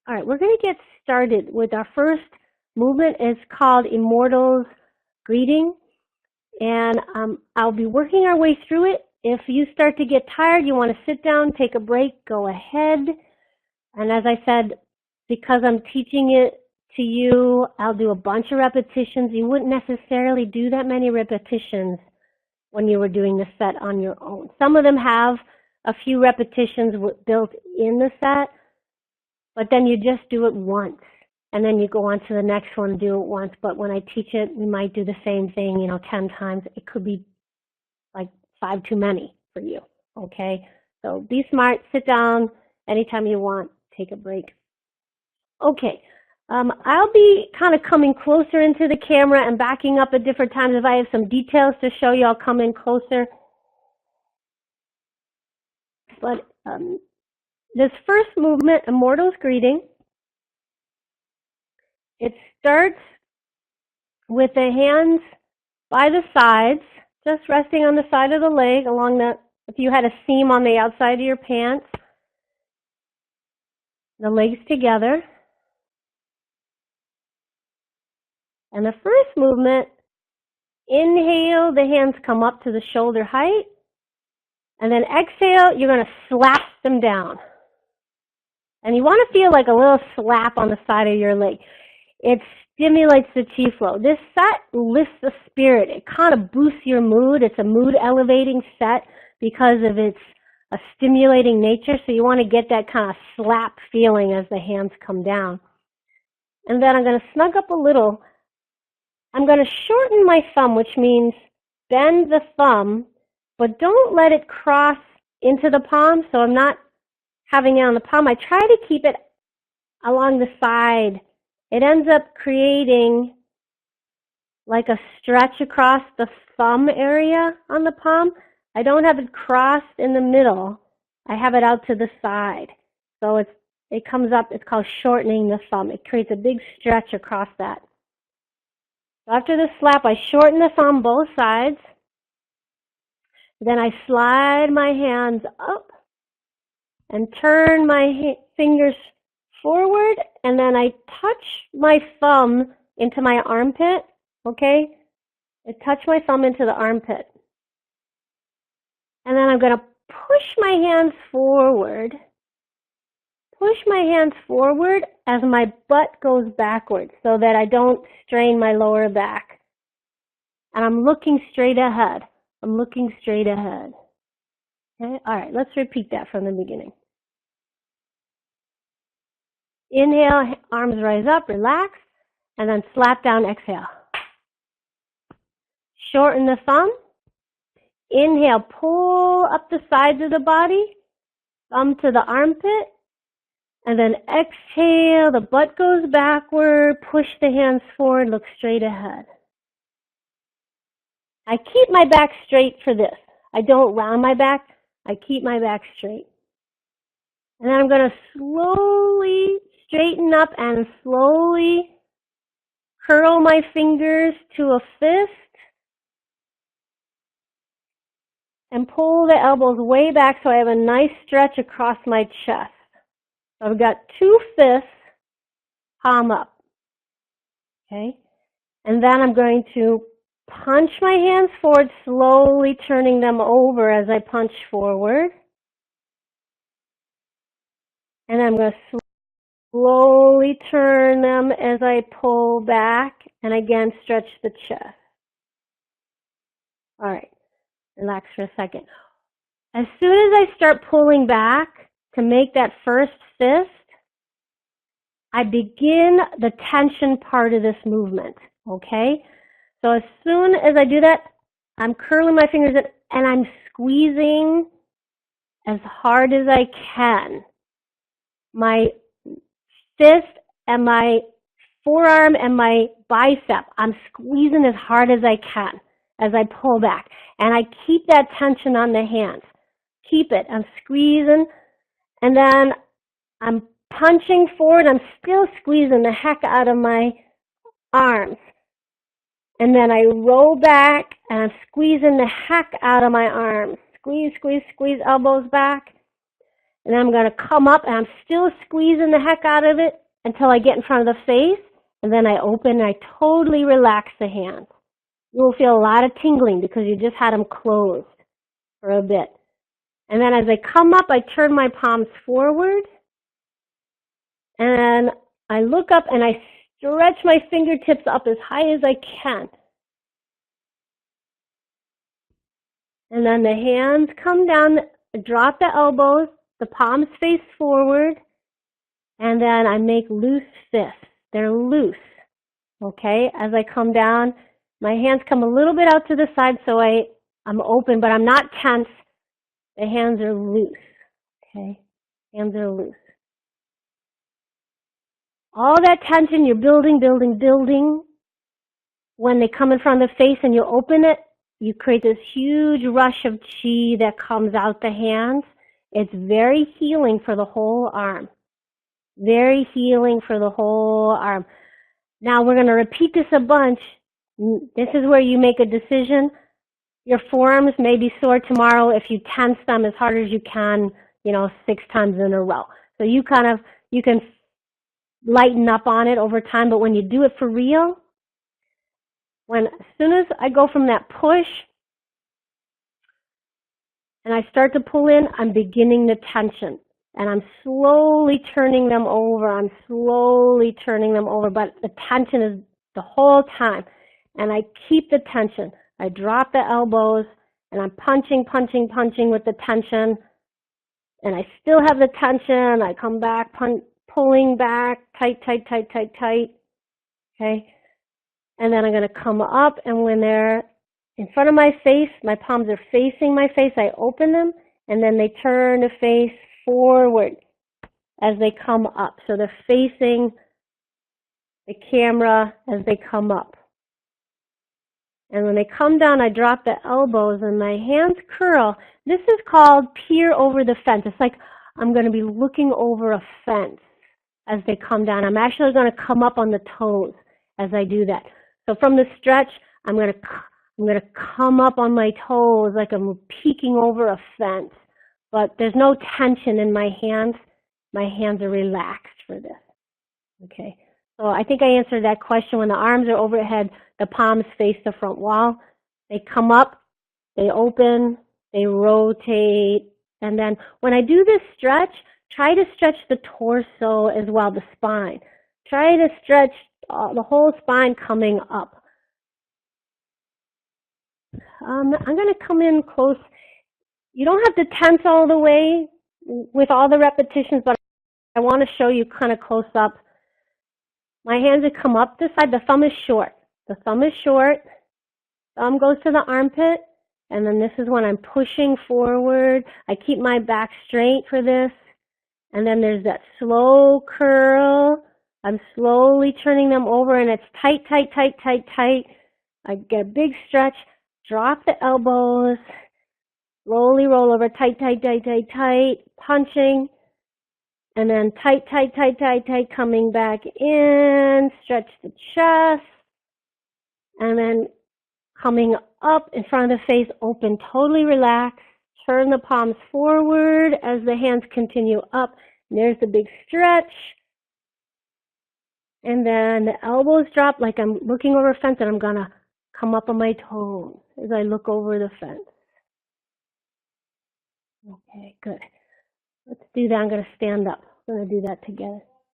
All right, we're going to get started with our first movement. It's called Immortals Greeting, and I'll be working our way through it. If you start to get tired, you want to sit down, take a break, go ahead. And as I said, because I'm teaching it to you, I'll do a bunch of repetitions. You wouldn't necessarily do that many repetitions when you were doing the set on your own. Some of them have a few repetitions built in the set, but then you just do it once. And then you go on to the next one and do it once. But when I teach it, we might do the same thing, 10 times. It could be like 5 too many for you, okay? So be smart, sit down anytime you want, take a break. Okay, I'll be kind of coming closer into the camera and backing up at different times. If I have some details to show you, I'll come in closer. But this first movement, Immortals Greeting, it starts with the hands by the sides, just resting on the side of the leg along the, if you had a seam on the outside of your pants, the legs together. And the first movement, inhale, the hands come up to the shoulder height. And then exhale, you're going to slap them down. And you want to feel like a little slap on the side of your leg. It stimulates the chi flow. This set lifts the spirit. It kind of boosts your mood. It's a mood elevating set because of its stimulating nature. So you want to get that kind of slap feeling as the hands come down. And then I'm going to snug up a little. I'm going to shorten my thumb, which means bend the thumb, but don't let it cross into the palm. So I'm not having it on the palm. I try to keep it along the side. It ends up creating like a stretch across the thumb area on the palm. I don't have it crossed in the middle. I have it out to the side. So it comes up, it's called shortening the thumb. It creates a big stretch across that. So after the slap, I shorten the thumb both sides. Then I slide my hands up and turn my fingers forward, and then I touch my thumb into my armpit, okay? I touch my thumb into the armpit. And then I'm going to push my hands forward. Push my hands forward as my butt goes backwards so that I don't strain my lower back. And I'm looking straight ahead. I'm looking straight ahead. Okay? All right, let's repeat that from the beginning. Inhale, arms rise up, relax, and then slap down, exhale. Shorten the thumb. Inhale, pull up the sides of the body, thumb to the armpit, and then exhale, the butt goes backward, push the hands forward, look straight ahead. I keep my back straight for this. I don't round my back, I keep my back straight. And then I'm going to slowly straighten up and slowly curl my fingers to a fist and pull the elbows way back so I have a nice stretch across my chest. So I've got 2 fists, palm up. Okay? And then I'm going to punch my hands forward, slowly turning them over as I punch forward. And I'm going to slowly turn them as I pull back, and again, stretch the chest. All right, relax for a second. As soon as I start pulling back to make that first fist, I begin the tension part of this movement, okay? So as soon as I do that, I'm curling my fingers and I'm squeezing as hard as I can. My fist and my forearm and my bicep, I'm squeezing as hard as I can as I pull back. And I keep that tension on the hands. Keep it. I'm squeezing. And then I'm punching forward. I'm still squeezing the heck out of my arms. And then I roll back and I'm squeezing the heck out of my arms. Squeeze, squeeze, squeeze, elbows back. And then I'm going to come up, and I'm still squeezing the heck out of it until I get in front of the face. And then I open, and I totally relax the hands. You will feel a lot of tingling because you just had them closed for a bit. And then as I come up, I turn my palms forward. And I look up, and I stretch my fingertips up as high as I can. And then the hands come down, drop the elbows, the palms face forward, and then I make loose fists. They're loose, okay? As I come down, my hands come a little bit out to the side, so I'm open, but I'm not tense. The hands are loose, okay? Hands are loose. All that tension, you're building. When they come in front of the face and you open it, you create this huge rush of chi that comes out the hands. It's very healing for the whole arm. Very healing for the whole arm. Now we're going to repeat this a bunch. This is where you make a decision. Your forearms may be sore tomorrow if you tense them as hard as you can, 6 times in a row. So you can lighten up on it over time, but when you do it for real, as soon as I go from that push and I start to pull in, I'm beginning the tension. And I'm slowly turning them over. But the tension is the whole time. And I keep the tension. I drop the elbows, and I'm punching with the tension. And I still have the tension. I come back, pulling back, tight. Okay? And then I'm going to come up, and when they're in front of my face, my palms are facing my face, I open them, and then they turn the face forward as they come up. So they're facing the camera as they come up. And when they come down, I drop the elbows, and my hands curl. This is called peer over the fence. It's like I'm going to be looking over a fence as they come down. I'm actually going to come up on the toes as I do that. So from the stretch, I'm going to come up on my toes like I'm peeking over a fence. But there's no tension in my hands. My hands are relaxed for this. Okay. So I think I answered that question. When the arms are overhead, the palms face the front wall. They come up, they open, they rotate. And then when I do this stretch, try to stretch the torso as well, the spine. Try to stretch the whole spine coming up. I'm going to come in close. You don't have to tense all the way with all the repetitions, but I want to show you kind of close up. My hands have come up this side. The thumb is short. Thumb goes to the armpit, and then this is when I'm pushing forward. I keep my back straight for this, and then there's that slow curl. I'm slowly turning them over, and it's tight. I get a big stretch, drop the elbows, slowly roll over, tight, punching, and then tight, coming back in, stretch the chest, and then coming up in front of the face, open, totally relaxed, turn the palms forward as the hands continue up, and there's the big stretch, and then the elbows drop like I'm looking over a fence, and I'm going to come up on my toes as I look over the fence. Okay, good. Let's do that. I'm going to stand up. We're going to do that together.